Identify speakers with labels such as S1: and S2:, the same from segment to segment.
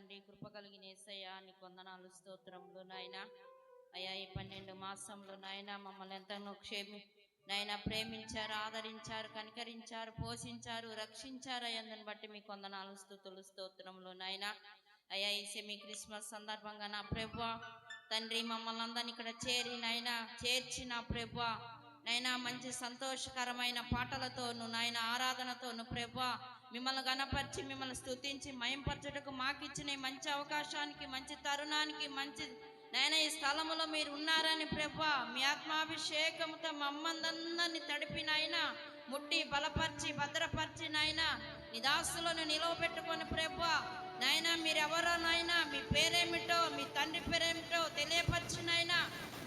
S1: తండ్రి, కృప కలిగిన యేసయ్యా నీ వందనాలు, స్తోత్రములు నాయన. అయ్యా ఈ 12 మాసంలో నాయన మమ్మల్ని ఎంతనో నాయన ప్రేమించారు, ఆదరించారు, కనికరించారు, పోషించారు, రక్షించారు. అయ్యందుని బట్టి మీకు వందనాలు, స్తుతులు, స్తోత్రములు నాయన. అయ్యా ఈ సెమీ క్రిస్మస్ సందర్భంగా నా ప్రభువా తండ్రి మమ్మల్ని అందరినీ ఇక్కడ చేరి నాయన చేర్చి నా ప్రభువా నైనా మంచి సంతోషకరమైన పాటలతోను నాయన ఆరాధనతోను ప్రభువా మిమ్మల్ని గణపరిచి మిమ్మల్ని స్తుతించి మయంపరచుటకు మాకిచ్చిన మంచి అవకాశానికి, మంచి తరుణానికి, మంచి నాయన ఈ స్థలములో మీరు ఉన్నారని ప్రభువా మీ ఆత్మాభిషేకముతో మమ్మందరిని తడిపి నాయన ముట్టి బలపరిచి భద్రపరిచి నాయన నీ దాసులను నిలవబెట్టుకొని ప్రభువా నాయన మీరెవరో నాయన మీ పేరేమిటో మీ తండ్రి పేరేమిటో తెలియపరిచి నాయన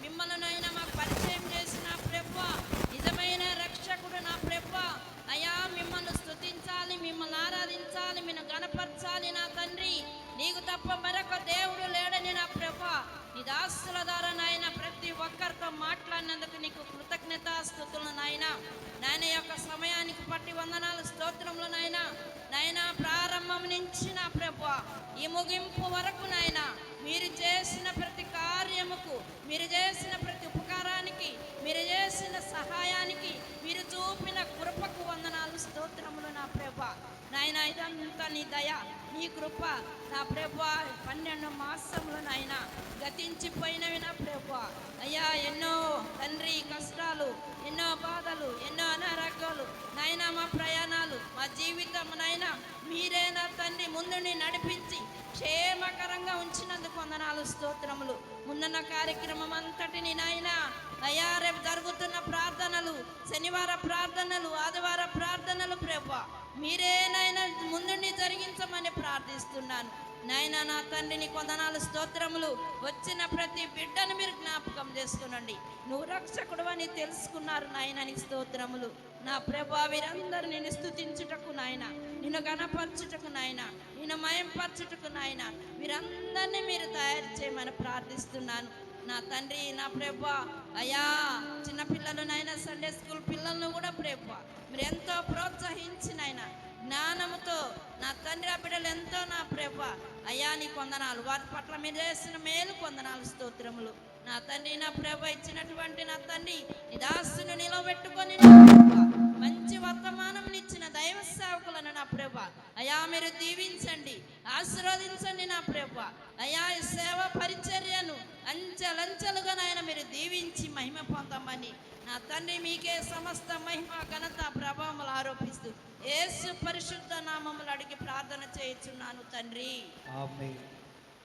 S1: మిమ్మల్ని నాయన మాకు పరిచయం చేసిన ప్రభువా నిజమైన రక్షకుడు నా ప్రభువా అయ్యా మిమ్మల్ని స్తుతించాలి, మిమ్మల్ని ఆరాధించాలి, మిమ్మల్ని గణపరచాలి నా తండ్రి. నీకు తప్ప మరొక దేవుడు లేడని నా ప్రభువా నీ దాసుల ద్వారా నాయన ప్రతి ఒక్కరితో మాట్లాడినందుకు నీకు కృతజ్ఞతాస్తుతులు నాయన. నాయన యొక్క సమయానికి పట్టి వందనాలు, స్తోత్రములు నాయన. నాయన ప్రారంభం నుంచి నా ప్రభువా ఈ ముగింపు వరకు నాయన మీరు చేసిన ప్రతి కార్యముకు, మీరు చేసిన ప్రతి ఉపకారానికి, మీరు చేసిన సహాయానికి, మీరు చూపిన కృపకు వందనాలు, స్తోత్రములు నా ప్రభువా నాయన. ఇదంతా నీ దయ, నీ కృప నా ప్రభువా. 12 మాసములు నాయన గతించిపోయినవి నా ప్రభువా అయ్యా. ఎన్నో తండ్రి కష్టాలు, ఎన్నో బాధలు, ఎన్నో అనారోగ్యాలు నాయన మా ప్రయాణాలు, మా జీవితం నాయన మీరే నా తండ్రి ముందుని నడిపించి క్షేమకరంగా ఉంచినందుకు వందనాలు, స్తోత్రములు. ముందున్న కార్యక్రమం అంతటిని నాయన అయ్యా రేపు జరుగుతున్న ప్రార్థనలు, శనివార ప్రార్థనలు, ఆదివార ప్రార్థనలు ప్రభువా మీరే నాయన ముందుని జరిగించమని ప్రార్థిస్తున్నాను నాయన. నా తండ్రి నీకు వందనాలు, స్తోత్రములు. వచ్చిన ప్రతి బిడ్డను మీరు జ్ఞాపకం చేసుకునండి. నువ్వు రక్షకుడు అని తెలుసుకున్నారు నాయన, నీ స్తోత్రములు నా ప్రభువా. వీరందరూ నిన్ను స్తుతించుటకు నాయన, నిన్ను గణపరచుటకు నాయన, నిన్ను మయంపరచుటకు నాయన వీరందరినీ మీరు తయారు చేయమని ప్రార్థిస్తున్నాను నా తండ్రి. నా ప్రభువా అయ్యా చిన్నపిల్లలు నాయన సండే స్కూల్ పిల్లలను కూడా ప్రభువా మీరు ఎంతో ప్రోత్సహించి నాయన జ్ఞానముతో నా తండ్రి ఆ బిడ్డలు ఎంతో నా ప్రభువా అయ్యా నీకు వందనాలు. వారి పట్ల మీరు చేసిన మేలు వందనాలు, స్తోత్రములు నా తండ్రి. నా ప్రభువా ఇచ్చినటువంటి నా తండ్రి నీ దాసును నిలబెట్టుకొని మంచి వర్తమానం ఇచ్చిన దైవ సేవకులను నా ప్రభువా అయ్యా మీరు దీవించండి, ఆశీర్వదించండి నా ప్రభువా అయ్యా. ఈ సేవ పరిచర్యను అంచెలంచెలుగా నాయన మీరు దీవించి మహిమ పొందమని నా తండ్రి మీకే సమస్త మహిమ ఘనత ప్రభావములు ఆరోపిస్తూ యేసు పరిశుద్ధ నామములు అడిగి ప్రార్థన చేయుచున్నాను తండ్రి.
S2: ఆమేన్.